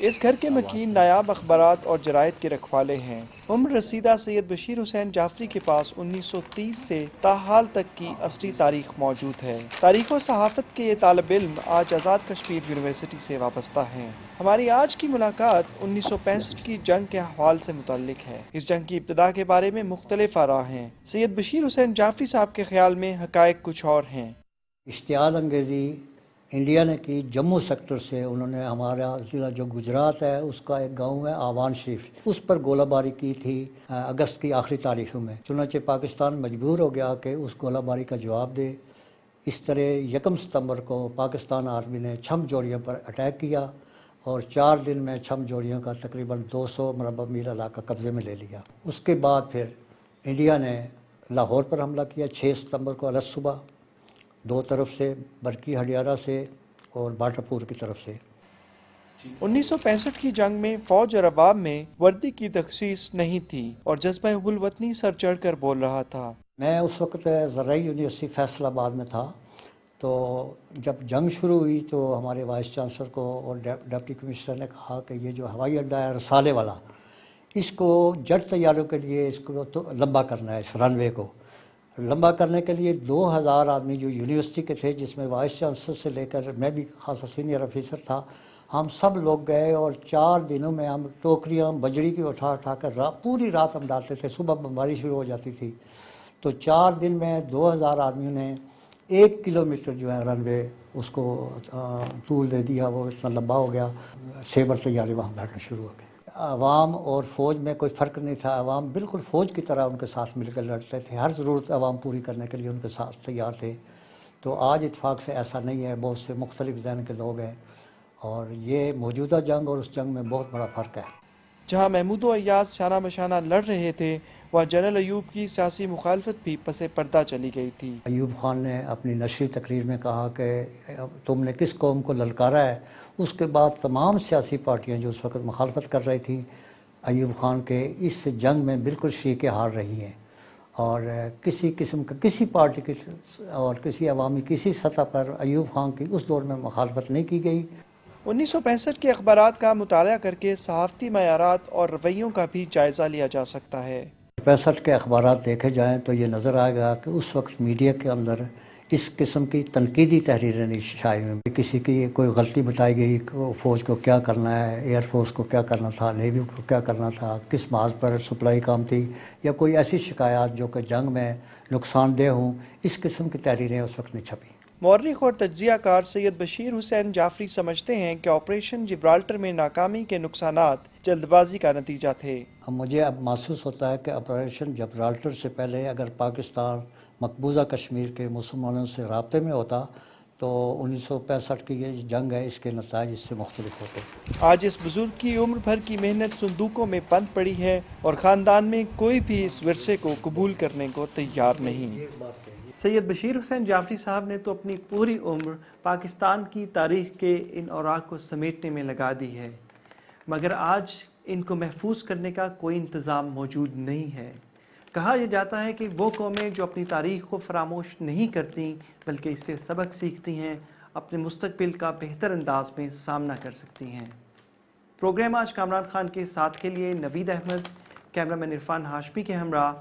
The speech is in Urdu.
اس گھر کے مکین نایاب اخبارات اور جرائد کے رکھوالے ہیں۔ عمر رسیدہ سید بشیر حسین جعفری کے پاس 1930 سے تاحال تک کی اصلی تاریخ موجود ہے۔ تاریخ و صحافت کے یہ طالب علم آج آزاد کشمیر یونیورسٹی سے وابستہ ہیں۔ ہماری آج کی ملاقات 1965 کی جنگ کے احوال سے متعلق ہے۔ اس جنگ کی ابتدا کے بارے میں مختلف آراء ہیں۔ سید بشیر حسین جعفری صاحب کے خیال میں حقائق کچھ اور ہیں۔ اشتعال انگیزی انڈیا نے کی جموں سیکٹر سے، انہوں نے ہمارا ضلع جو گجرات ہے اس کا ایک گاؤں ہے آوان شریف، اس پر گولہ باری کی تھی اگست کی آخری تاریخوں میں۔ چنانچہ پاکستان مجبور ہو گیا کہ اس گولہ باری کا جواب دے۔ اس طرح 1 ستمبر کو پاکستان آرمی نے چھم جوڑیوں پر اٹیک کیا اور 4 دن میں چھم جوڑیوں کا تقریباً 200 مربع میل علاقہ قبضے میں لے لیا۔ اس کے بعد پھر انڈیا نے لاہور پر حملہ کیا 6 ستمبر کو الگ صبح، 2 طرف سے، برکی ہڈیارہ سے اور باٹاپور کی طرف سے۔ 1965 کی جنگ میں فوج اور عوام میں وردی کی تخصیص نہیں تھی اور جذبہ حب الوطنی سر چڑھ کر بول رہا تھا۔ میں اس وقت زرعی یونیورسٹی فیصل آباد میں تھا، تو جب جنگ شروع ہوئی تو ہمارے وائس چانسلر کو اور ڈپٹی کمشنر نے کہا کہ یہ جو ہوائی اڈہ ہے رسالے والا، اس کو جیٹ طیاروں کے لیے اس کو تو لمبا کرنا ہے، اس رن وے کو لمبا کرنے کے لیے 2000 آدمی جو یونیورسٹی کے تھے، جس میں وائس چانسلر سے لے کر میں بھی خاصا سینئر آفیسر تھا، ہم سب لوگ گئے اور 4 دنوں میں ہم ٹوکریاں بجڑی کی اٹھا کر پوری رات ہم ڈالتے تھے، صبح بمباری شروع ہو جاتی تھی۔ تو 4 دن میں 2000 آدمیوں نے 1 کلومیٹر جو ہے رن وے اس کو طول دے دیا، وہ اتنا لمبا ہو گیا، سیبر طیارے وہاں بیٹھنا شروع ہو گئے۔ عوام اور فوج میں کوئی فرق نہیں تھا، عوام بالکل فوج کی طرح ان کے ساتھ مل کر لڑتے تھے، ہر ضرورت عوام پوری کرنے کے لیے ان کے ساتھ تیار تھے۔ تو آج اتفاق سے ایسا نہیں ہے، بہت سے مختلف ذہن کے لوگ ہیں، اور یہ موجودہ جنگ اور اس جنگ میں بہت بڑا فرق ہے۔ جہاں محمود و ایاز شانہ بشانہ لڑ رہے تھے، وہاں جنرل ایوب کی سیاسی مخالفت بھی پس پردہ چلی گئی تھی۔ ایوب خان نے اپنی نشری تقریر میں کہا کہ تم نے کس قوم کو للکارا ہے۔ اس کے بعد تمام سیاسی پارٹیاں جو اس وقت مخالفت کر رہی تھیں ایوب خان کے اس جنگ میں، بالکل شریک حال رہی ہیں، اور کسی قسم کا کسی پارٹی کی اور کسی عوامی کسی سطح پر ایوب خان کی اس دور میں مخالفت نہیں کی گئی۔ 1965 کے اخبارات کا مطالعہ کر کے صحافتی معیارات اور رویوں کا بھی جائزہ لیا جا سکتا ہے۔ 65 کے اخبارات دیکھے جائیں تو یہ نظر آئے گا کہ اس وقت میڈیا کے اندر اس قسم کی تنقیدی تحریریں نہیں شائع ہوئیں۔ کسی کی کوئی غلطی بتائی گئی، فوج کو کیا کرنا ہے، ایئر فورس کو کیا کرنا تھا، نیوی کو کیا کرنا تھا، کس محاذ پر سپلائی کام تھی، یا کوئی ایسی شکایات جو کہ جنگ میں نقصان دہ ہوں، اس قسم کی تحریریں اس وقت نہیں چھپیں۔ مورخ اور تجزیہ کار سید بشیر حسین جعفری سمجھتے ہیں کہ آپریشن جبرالٹر میں ناکامی کے نقصانات جلد بازی کا نتیجہ تھے۔ مجھے اب محسوس ہوتا ہے کہ آپریشن جبرالٹر سے پہلے اگر پاکستان مقبوضہ کشمیر کے مسلمانوں سے رابطے میں ہوتا تو 1965 کی یہ جنگ ہے، اس کے نتائج اس سے مختلف ہوتے۔ آج اس بزرگ کی عمر بھر کی محنت صندوقوں میں بند پڑی ہے اور خاندان میں کوئی بھی اس ورثے کو قبول کرنے کو تیار نہیں۔ سید بشیر حسین جعفری صاحب نے تو اپنی پوری عمر پاکستان کی تاریخ کے ان اوراق کو سمیٹنے میں لگا دی ہے، مگر آج ان کو محفوظ کرنے کا کوئی انتظام موجود نہیں ہے۔ کہا یہ جاتا ہے کہ وہ قومیں جو اپنی تاریخ کو فراموش نہیں کرتی بلکہ اس سے سبق سیکھتی ہیں، اپنے مستقبل کا بہتر انداز میں سامنا کر سکتی ہیں۔ پروگرام آج کامران خان کے ساتھ کے لیے نوید احمد، کیمرامین عرفان ہاشمی کے ہمراہ